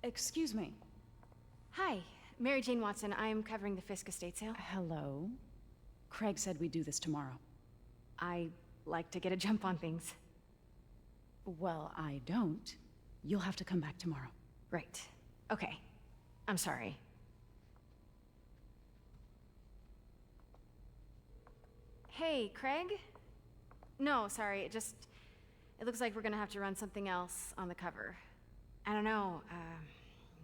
Excuse me. Hi, Mary Jane Watson. I'm covering the Fisk estate sale. Hello? Craig said we'd do this tomorrow. I like to get a jump on things. Well, I don't. You'll have to come back tomorrow. Right. Okay. I'm sorry. Hey, Craig? No, sorry, it looks like we're gonna have to run something else on the cover. I don't know,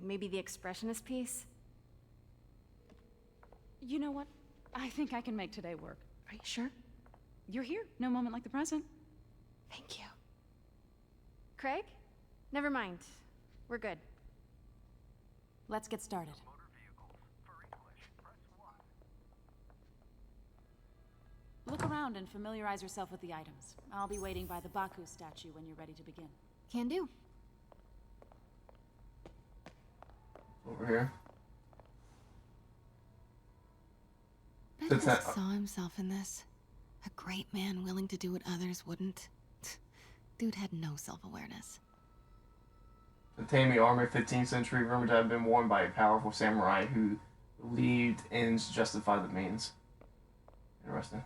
maybe the expressionist piece? You know what? I think I can make today work. Are you sure? You're here. No moment like the present. Thank you. Craig? Never mind. We're good. Let's get started. Look around and familiarize yourself with the items. I'll be waiting by the Baku statue when you're ready to begin. Can do. Over here. Bet he saw himself in this. A great man willing to do what others wouldn't. Dude had no self-awareness. The Tatami armor, 15th century, rumored to have been worn by a powerful samurai who believed ends justify the means. Interesting.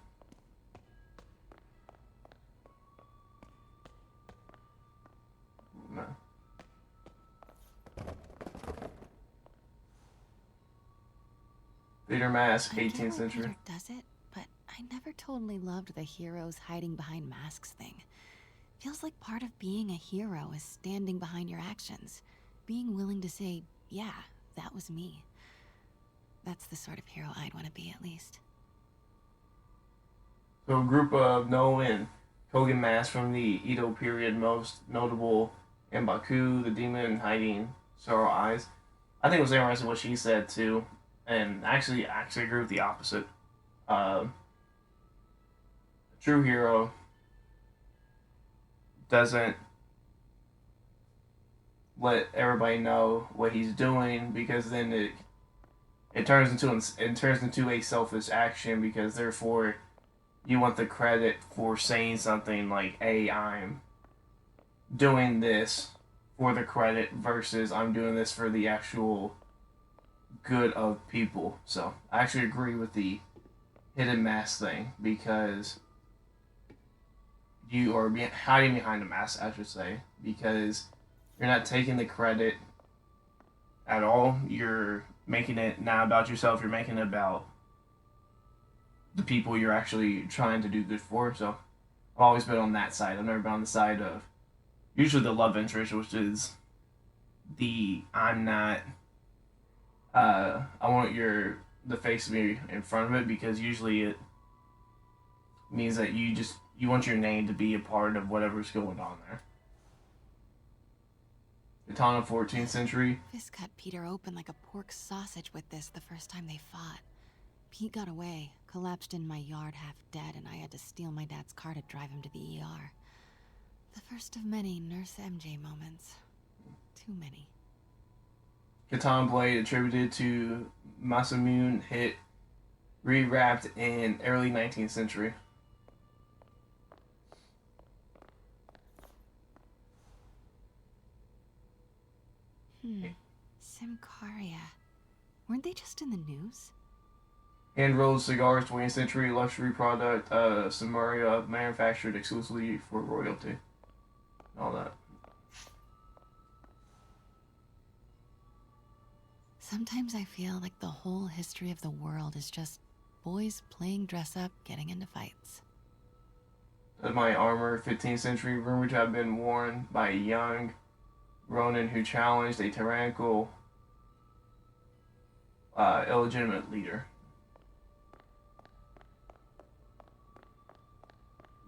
No. Theater mask, I get 18th why century. Peter does it, but I never totally loved the heroes hiding behind masks thing. Feels like part of being a hero is standing behind your actions. Being willing to say, yeah, that was me. That's the sort of hero I'd want to be, at least. So a group of No and Kogan masks from the Edo period, most notable in Baku, the demon hiding sorrow eyes. I think it was interesting what she said too, and actually agree with the opposite. A true hero doesn't let everybody know what he's doing, because then it turns into a selfish action, because therefore you want the credit for saying something like, hey, I'm doing this for the credit versus I'm doing this for the actual good of people. So I actually agree with the hidden mask thing, because you are hiding behind a mask, I should say, because you're not taking the credit at all. You're making it not about yourself, you're making it about the people you're actually trying to do good for. So I've always been on that side. I've never been on the side of usually the love interest, which is I'm not I want the face to be in front of it, because usually it means that you want your name to be a part of whatever's going on there. Katana, 14th century. Fisk cut Peter open like a pork sausage with this the first time they fought. Pete got away, collapsed in my yard half dead, and I had to steal my dad's car to drive him to the ER. The first of many Nurse MJ moments. Too many. Katana blade attributed to Masamune, hit rewrapped in early 19th century. Simcaria. Weren't they just in the news? Hand rolled cigars, 20th century luxury product, Samaria, manufactured exclusively for royalty. All that. Sometimes I feel like the whole history of the world is just boys playing dress up, getting into fights. That's my armor, 15th century, rumored to have been worn by a young Ronin who challenged a tyrannical, illegitimate leader.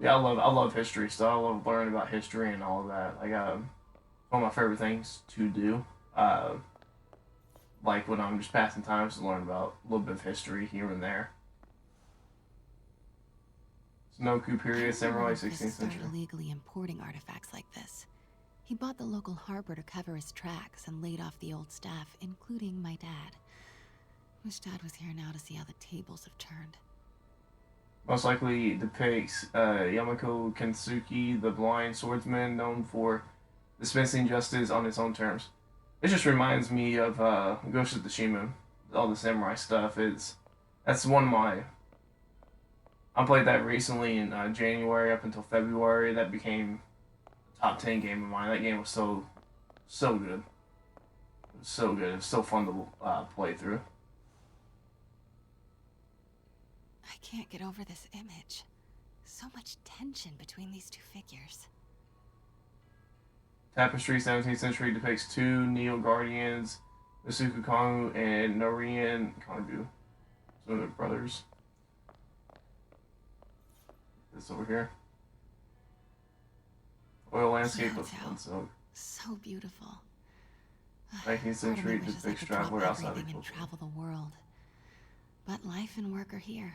Yeah, I love history stuff. I love learning about history and all of that. Like, one of my favorite things to do. Like when I'm just passing time, to learn about a little bit of history here and there. Sunoku period, samurai, 16th century. Started illegally importing artifacts like this. He bought the local harbor to cover his tracks and laid off the old staff, including my dad. Wish Dad was here now to see how the tables have turned. Most likely depicts Yamako Kensuke, the blind swordsman known for dispensing justice on his own terms. It just reminds me of Ghost of Tsushima. All the samurai stuff. That's one of my. I played that recently in January up until February. That became a top 10 game of mine. That game was so good. It was so good. It was so fun to play through. I can't get over this image. So much tension between these two figures. Tapestry 17th century depicts two Neo Guardians, Misuku Kongu and Norien Kongu. So they're brothers. This over here. Oil landscape of silk. So beautiful. 19th century depicts traveler outside the and culture. travel the world. But life and work are here.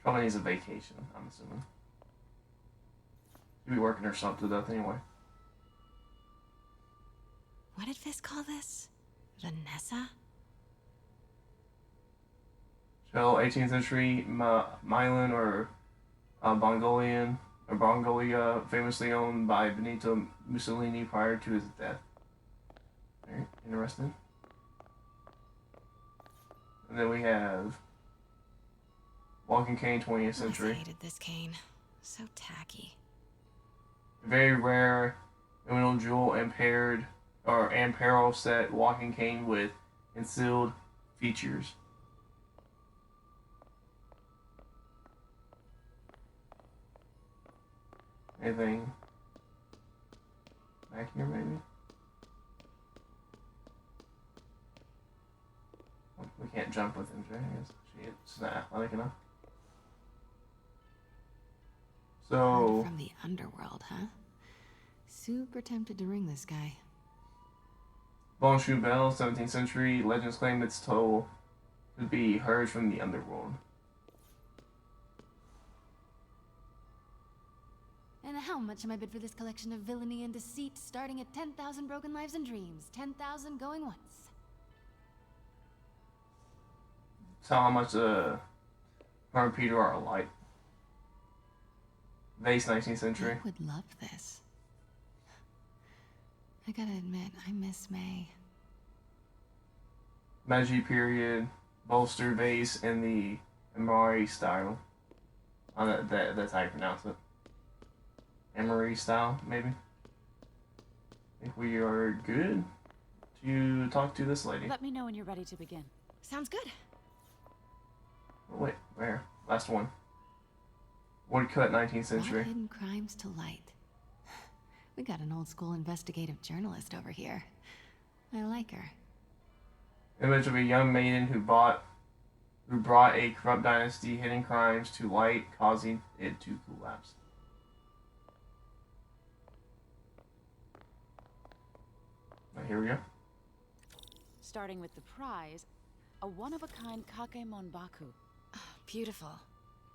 Probably needs a vacation, I'm assuming. She'd be working herself to death anyway. What did Fisk call this? Vanessa? Shell 18th century Milan or Mongolian or Mongolia, famously owned by Benito Mussolini prior to his death. Very interesting. And then we have walking cane 20th century. I hated this cane. So tacky. Very rare emerald jewel impaired or Ampero set walking cane with concealed features. Anything back here maybe? Oh, we can't jump with MJ, I guess. She's not athletic enough. So From the underworld, huh? Super tempted to ring this guy. Bonshu Bell, 17th century, legends claim its toll could be heard from the underworld. And how much am I bid for this collection of villainy and deceit, starting at 10,000 broken lives and dreams, 10,000 going once? Tell how much her and Peter are alike. Vase, 19th century. I would love this. I gotta admit, I miss May. Meiji period, bolster vase in the Emery style. That's how you pronounce it. Emery style, maybe. I think we are good to talk to this lady. Let me know when you're ready to begin. Sounds good. Oh, wait, where? Last one. Woodcut, 19th century. Brought hidden crimes to light. We got an old school investigative journalist over here. I like her. Image of a young maiden who brought a corrupt dynasty hidden crimes to light, causing it to collapse. Now, here we go. Starting with the prize, a one-of-a-kind Kakemonbaku. Beautiful.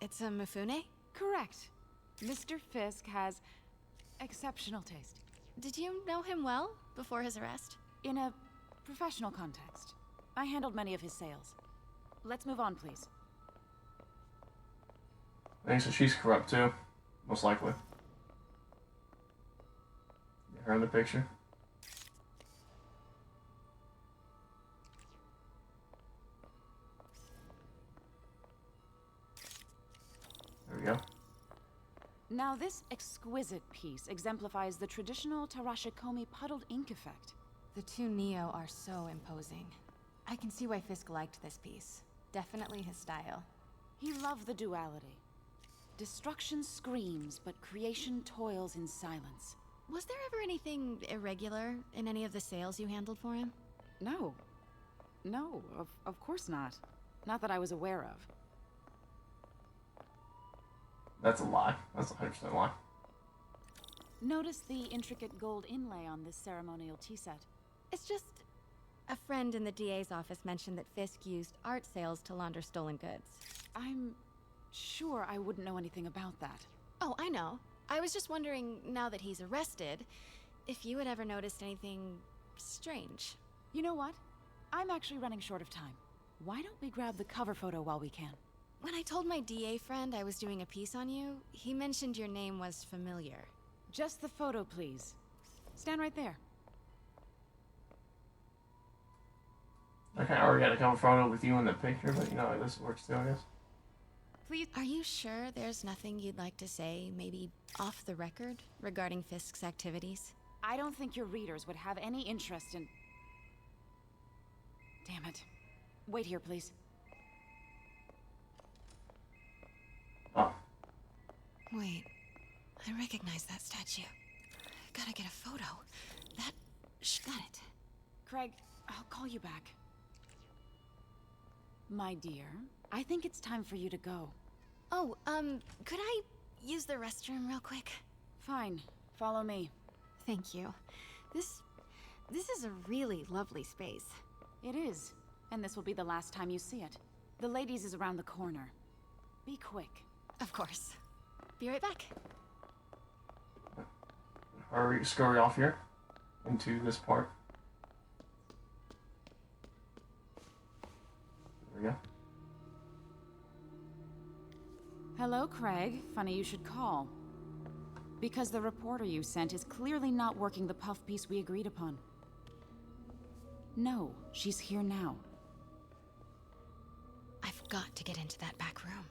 It's a Mifune? Correct. Mr. Fisk has exceptional taste. Did you know him well before his arrest? In a professional context, I handled many of his sales. Let's move on, please. I think so. She's corrupt too, most likely. Get her in the picture. There we go. Now, this exquisite piece exemplifies the traditional Tarashikomi puddled ink effect. The two Neo are so imposing. I can see why Fisk liked this piece. Definitely his style. He loved the duality. Destruction screams, but creation toils in silence. Was there ever anything irregular in any of the sales you handled for him? No. No, of course not. Not that I was aware of. That's a lie. That's a 100% lie. Notice the intricate gold inlay on this ceremonial tea set. It's just... a friend in the DA's office mentioned that Fisk used art sales to launder stolen goods. I'm sure I wouldn't know anything about that. Oh, I know. I was just wondering, now that he's arrested, if you had ever noticed anything strange. You know what? I'm actually running short of time. Why don't we grab the cover photo while we can? When I told my DA friend I was doing a piece on you, he mentioned your name was familiar. Just the photo, please. Stand right there. I kind of already got a cover photo with you in the picture, but you know, like, this works too, I guess. Please. Are you sure there's nothing you'd like to say, maybe off the record, regarding Fisk's activities? I don't think your readers would have any interest in... Damn it. Wait here, please. Oh. Wait, I recognize that statue. Gotta get a photo. Got it. Craig, I'll call you back. My dear, I think it's time for you to go. Oh, could I use the restroom real quick? Fine. Follow me. Thank you. This is a really lovely space. It is. And this will be the last time you see it. The ladies is around the corner. Be quick. Of course. Be right back. Hurry, scurry off here into this part. There we go. Hello, Craig. Funny you should call. Because the reporter you sent is clearly not working the puff piece we agreed upon. No, she's here now. I've got to get into that back room.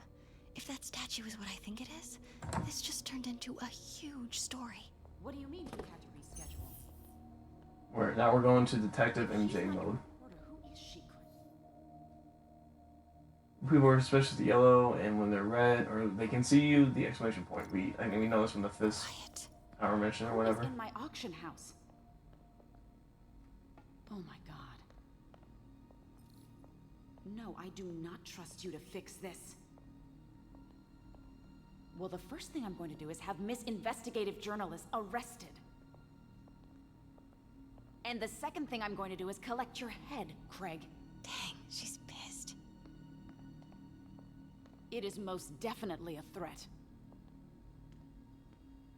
If that statue is what I think it is, this just turned into a huge story. What do you mean we had to reschedule? Now we're going to Detective MJ She's not your mode. reporter. Who is she, Craig? People are suspicious of yellow, and when they're red, or they can see you, the exclamation point. I mean, we know this from the Fisk Quiet. power mission or Who whatever. is in my auction house? Oh my god. No, I do not trust you to fix this. Well, the first thing I'm going to do is have Miss Investigative Journalist arrested. And the second thing I'm going to do is collect your head, Craig. Dang, she's pissed. It is most definitely a threat.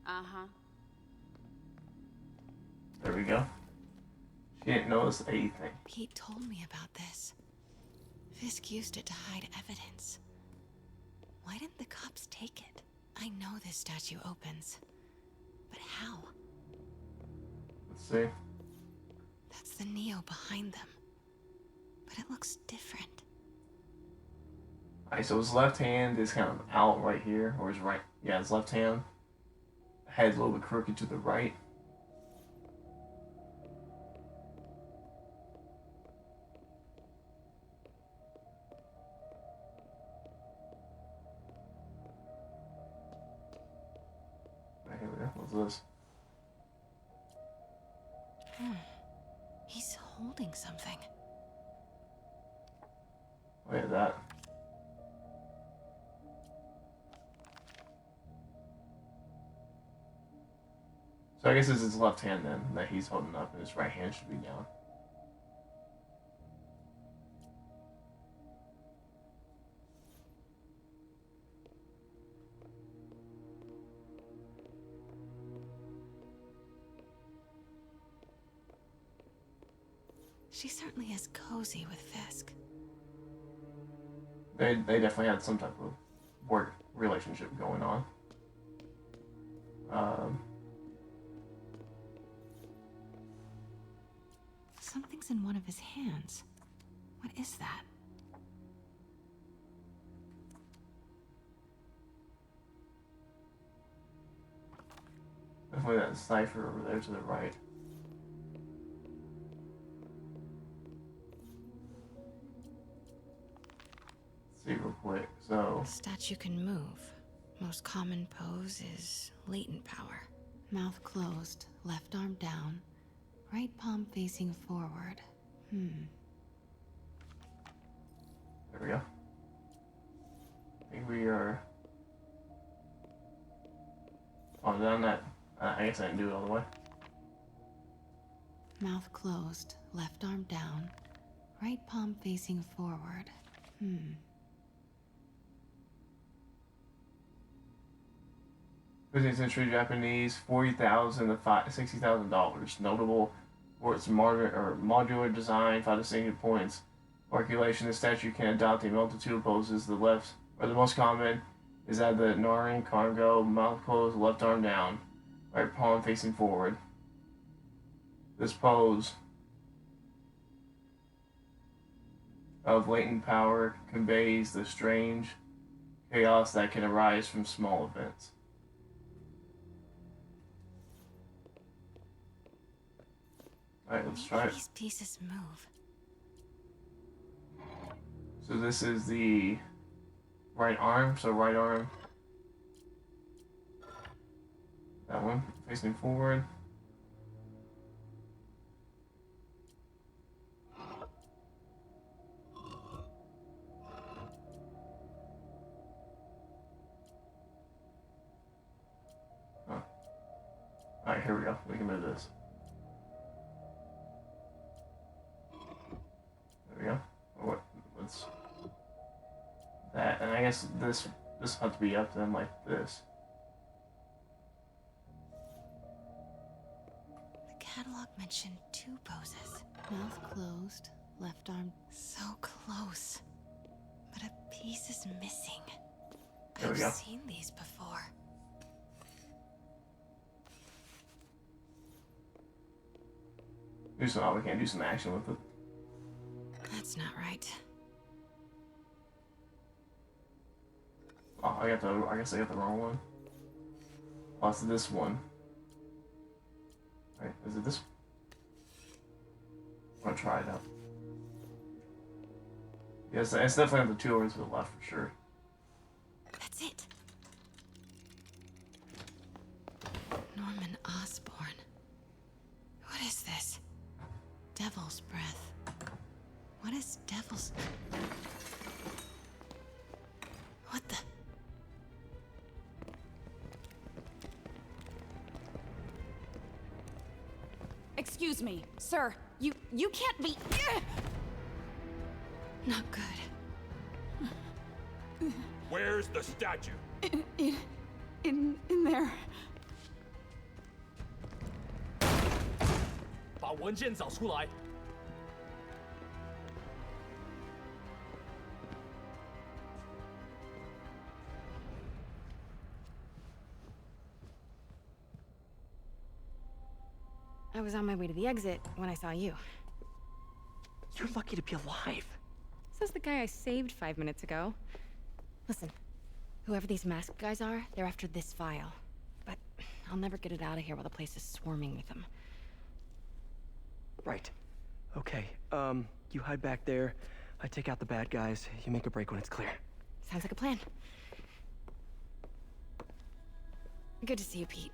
Uh-huh. There we go. She didn't notice anything. Pete told me about this. Fisk used it to hide evidence. Why didn't the cops take it? I know this statue opens. But how? Let's see. That's the Neo behind them. But it looks different. Alright, so his left hand is kind of out right here, or his right. Yeah, his left hand. Head's a little bit crooked to the right. Right, here we go. What's this? He's holding something. Look at that. So I guess it's his left hand then that he's holding up, and his right hand should be down. She certainly is cozy with Fisk. They definitely had some type of work relationship going on. Something's in one of his hands. What is that? Definitely that cipher over there to the right. Let's see real quick. So The statue can move. Most common pose is latent power. Mouth closed, left arm down, right palm facing forward. there we go. I think we are. Oh, down that. I guess I didn't do it all the way. Mouth closed, left arm down, right palm facing forward. 15th century Japanese, $40,000 to $60,000. Notable for its modular design, 5 distinctive points. Articulation: the statue can adopt a multitude of poses. The left, or the most common, is that the Narin Congo, mouth closed, left arm down, right palm facing forward. This pose of latent power conveys the strange chaos that can arise from small events. Alright, let's try it. These pieces move. So this is the right arm, so right arm. That one, facing forward. Huh. Alright, here we go. We can move this. There we go. What's that? And I guess this has to be up to them like this. The catalog mentioned 2 poses. Mouth closed, left arm so close. But a piece is missing. There we go. I've seen these before. We can't do some action with it. That's not right. Oh, I guess I got the wrong one. Oh, it's this one. Right, is it this? I'm gonna try it out. Yes, it's definitely on the 2 over to the left for sure. That's it. Norman Osborn. What is this? Devil's breath. What is devil's... What the... Excuse me, sir. You can't be... Not good. Where's the statue? In there. 把文件找出来。 I was on my way to the exit when I saw you. You're lucky to be alive. Says the guy I saved 5 minutes ago. Listen, whoever these masked guys are, they're after this file. But I'll never get it out of here while the place is swarming with them. Right. Okay, you hide back there. I take out the bad guys. You make a break when it's clear. Sounds like a plan. Good to see you, Pete.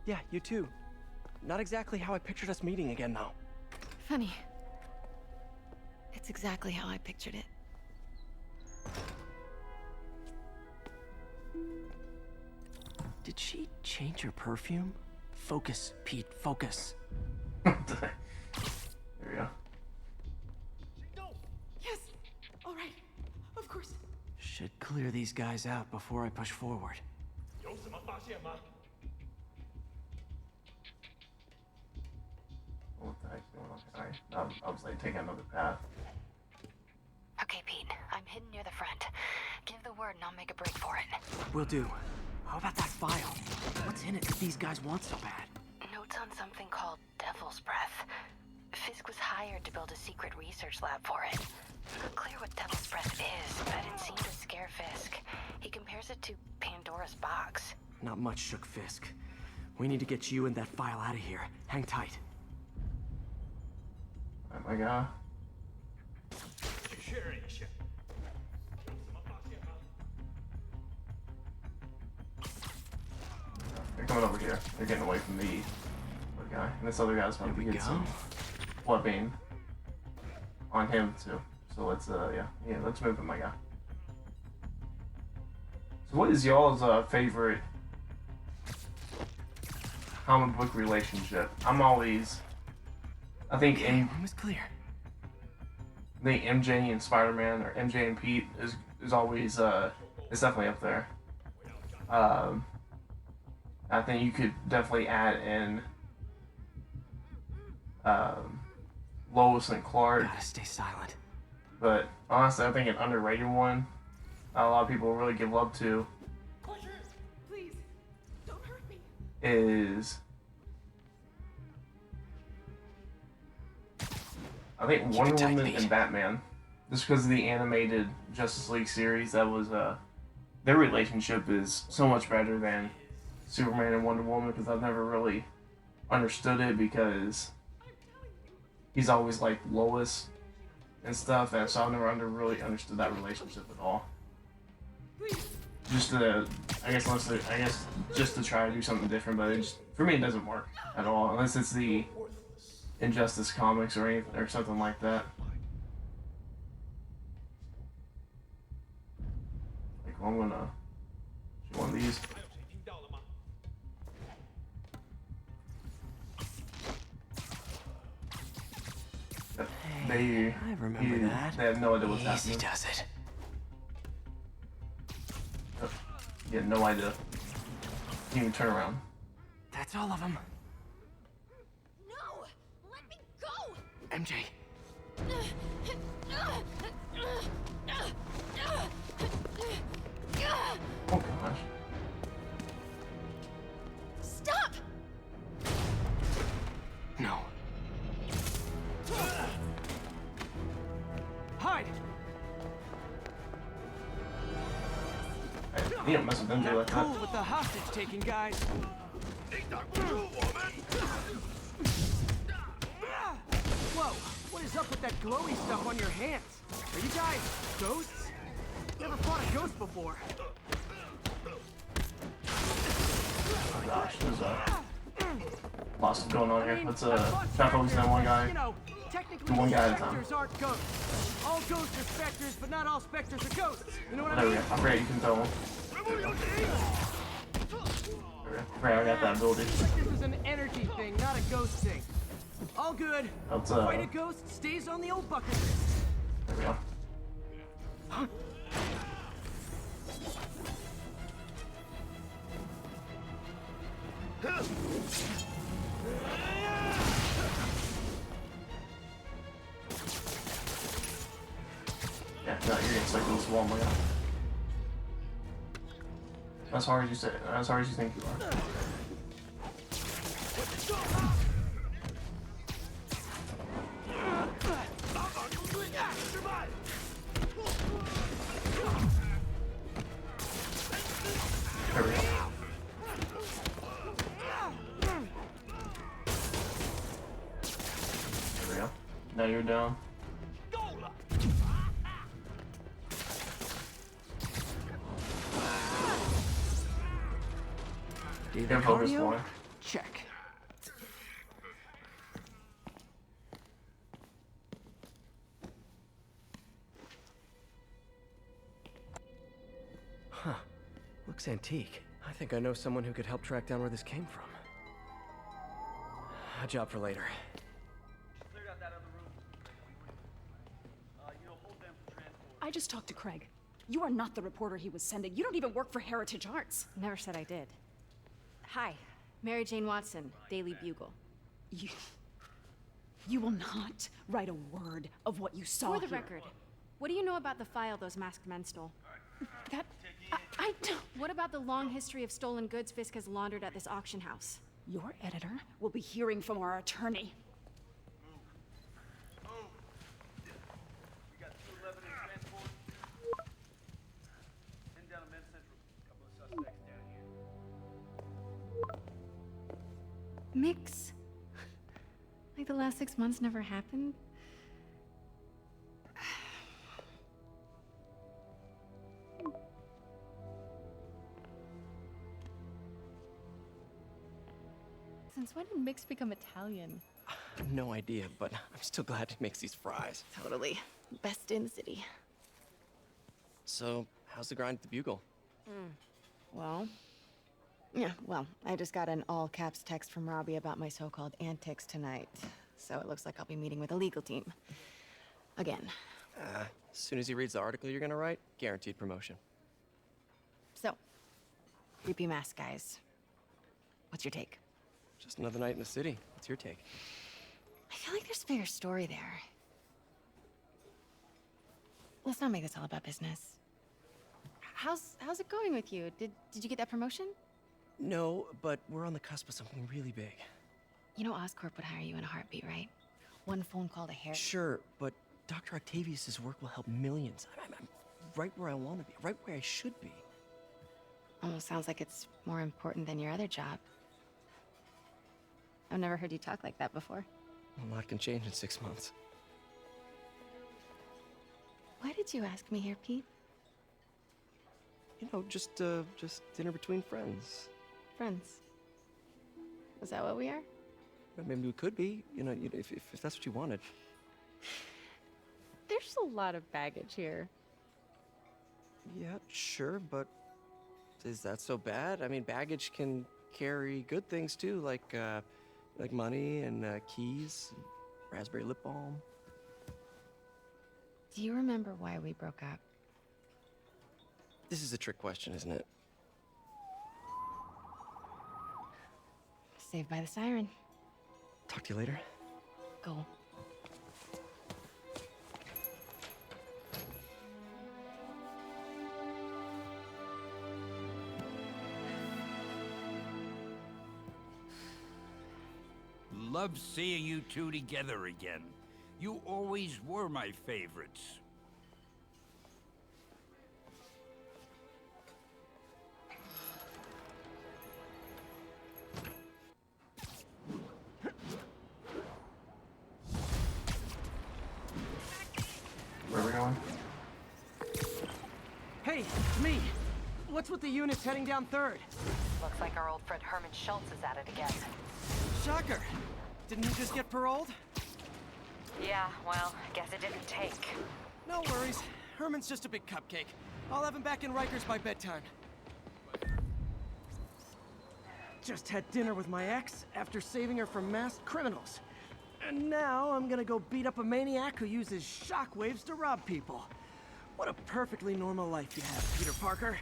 Yeah, you too. Not exactly how I pictured us meeting again, though. Funny. It's exactly how I pictured it. Did she change her perfume? Focus, Pete, focus. There we go. Yes. All right. Of course. Should clear these guys out before I push forward. 有什么发现吗？ What the heck's going on? Alright, I was like taking another path. Okay, Pete. I'm hidden near the front. Give the word and I'll make a break for it. Will do. How about that file? What's in it that these guys want so bad? Notes on something called Devil's Breath. Fisk was hired to build a secret research lab for it. Not clear what Devil's Breath is, but it seemed to scare Fisk. He compares it to Pandora's box. Not much shook Fisk. We need to get you and that file out of here. Hang tight. Oh my god. 确认一下。有什么发现吗？ They're coming over here. They're getting away from the other guy. And this other guy's about to get some flipping on him too. So let's let's move him, my guy. So what is y'all's favorite comic book relationship? I think Room is clear. MJ and Spider-Man or MJ and Pete is always it's definitely up there. I think you could definitely add in Lois and Clark, Gotta stay silent. but honestly, I think an underrated one a lot of people really give love to Please, don't hurt me. is I think Keep Wonder it tight, Woman Pete. and Batman, just because of the animated Justice League series, that was their relationship is so much better than Superman and Wonder Woman, because I've never really understood it, because he's always like Lois and stuff, and so I've never really understood that relationship at all. Just to, I guess, just to try to do something different, but for me, it doesn't work at all, unless it's the Injustice comics or anything or something like that. Like, well, I'm gonna do one of these. 还有谁听到了吗？ They, I remember that. They have no idea what's Easy happening. does it. You have no idea. Can't even turn around. That's all of them. No! Let me go! MJ. Oh gosh. Stop! No. Hide! You don't mess with MJ like that. Cool with the hostage taking, guys. 你挡不住我们！ Whoa! What is up with that glowy stuff on your hands? Are you guys ghosts? Never fought a ghost before. Oh gosh, there's lots going on here. Let's I fought try to focus on one guy. You know, technically, Do one guy at a time. specters aren't ghosts. All ghosts are specters, but not all specters are ghosts. You know what I There we mean? go. I forgot you can tell him. I got that ability. This is an energy thing, not a ghost thing. All good. Let's Fight a ghost stays on the old bucket list. there we go. Yeah, no, you're getting stuck to this wall, my guy. As hard as you say, as hard as you think you are. There we go. There we go. Now you're down. 够了！ Do Can't focus more. Check. Huh. Looks antique. I think I know someone who could help track down where this came from. A job for later. Cleared out that other room. Hold them for transport. I just talked to Craig. You are not the reporter he was sending. You don't even work for Heritage Arts. Never said I did. Hi, Mary Jane Watson, Daily Bugle. You will not write a word of what you saw For the here. record, what do you know about the file those masked men stole? That... I don't... What about the long history of stolen goods Fisk has laundered at this auction house? Your editor will be hearing from our attorney. We got 211 in transport. Heading down to Men's Central. Couple of suspects down here. Mix. Like the last 6 months never happened? Since when did Mix become Italian? No idea, but I'm still glad he makes these fries. Totally. Best in the city. So, how's the grind at the Bugle? Well, I just got an all caps text from Robbie about my so-called antics tonight. So it looks like I'll be meeting with a legal team. Again. As soon as he reads the article you're gonna write, guaranteed promotion. So, creepy mask guys. What's your take? Just another night in the city. What's your take? I feel like there's a bigger story there. Let's not make this all about business. How's it going with you? Did you get that promotion? No, but we're on the cusp of something really big. You know Oscorp would hire you in a heartbeat, right? One phone call to Harry. Sure, but Dr. Octavius's work will help millions. I'm right where I want to be, right where I should be. Almost sounds like it's more important than your other job. I've never heard you talk like that before. A lot can change in 6 months. Why did you ask me here, Pete? You know, just dinner between friends. Friends. Is that what we are? Well, maybe we could be, if that's what you wanted. There's a lot of baggage here. Yeah, sure, but is that so bad? I mean, baggage can carry good things too, like money and keys, and raspberry lip balm. Do you remember why we broke up? This is a trick question, isn't it? Saved by the siren. Talk to you later. Go. Love seeing you two together again. You always were my favorites. Where are we going? Hey, it's me. What's with the units heading down 3rd? Looks like our old friend Herman Schultz is at it again. Shocker. Didn't he just get paroled? Yeah, well, guess it didn't take. No worries. Herman's just a big cupcake. I'll have him back in Rikers by bedtime. Just had dinner with my ex after saving her from masked criminals. And now I'm gonna go beat up a maniac who uses shockwaves to rob people. What a perfectly normal life you have, Peter Parker.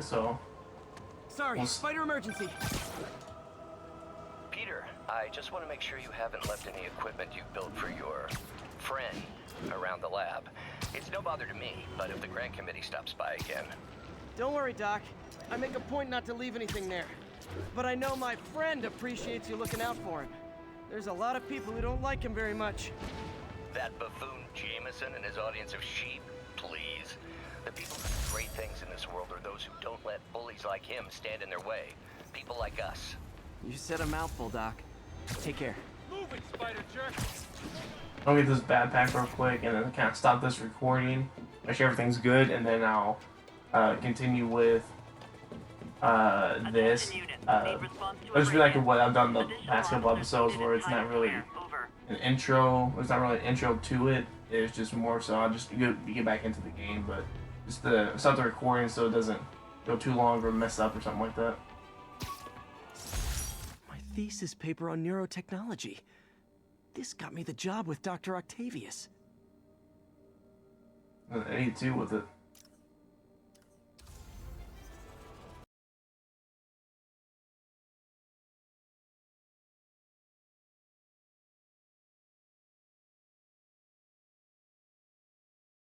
So, Sorry, spider emergency. Peter, I just want to make sure you haven't left any equipment you've built for your friend around the lab. It's no bother to me, but if the grant committee stops by again... Don't worry, Doc. I make a point not to leave anything there. But I know my friend appreciates you looking out for him. There's a lot of people who don't like him very much. That buffoon Jameson and his audience of sheep? Please. The people who do great things in this world are those who don't let bullies like him stand in their way. People like us. You said a mouthful, Doc. Take care. Move it, spider jerk! I'll get this backpack real quick and then kind of stop this recording. Make sure everything's good, and then I'll continue with this. It'll just be like what I've done the past couple episodes, where it's not really an intro. It's not really an intro to it. It's just more so I'll just get back into the game, but just stop the recording so it doesn't go too long or mess up or something like that. My thesis paper on neurotechnology. This got me the job with Dr. Octavius. And 82 with it.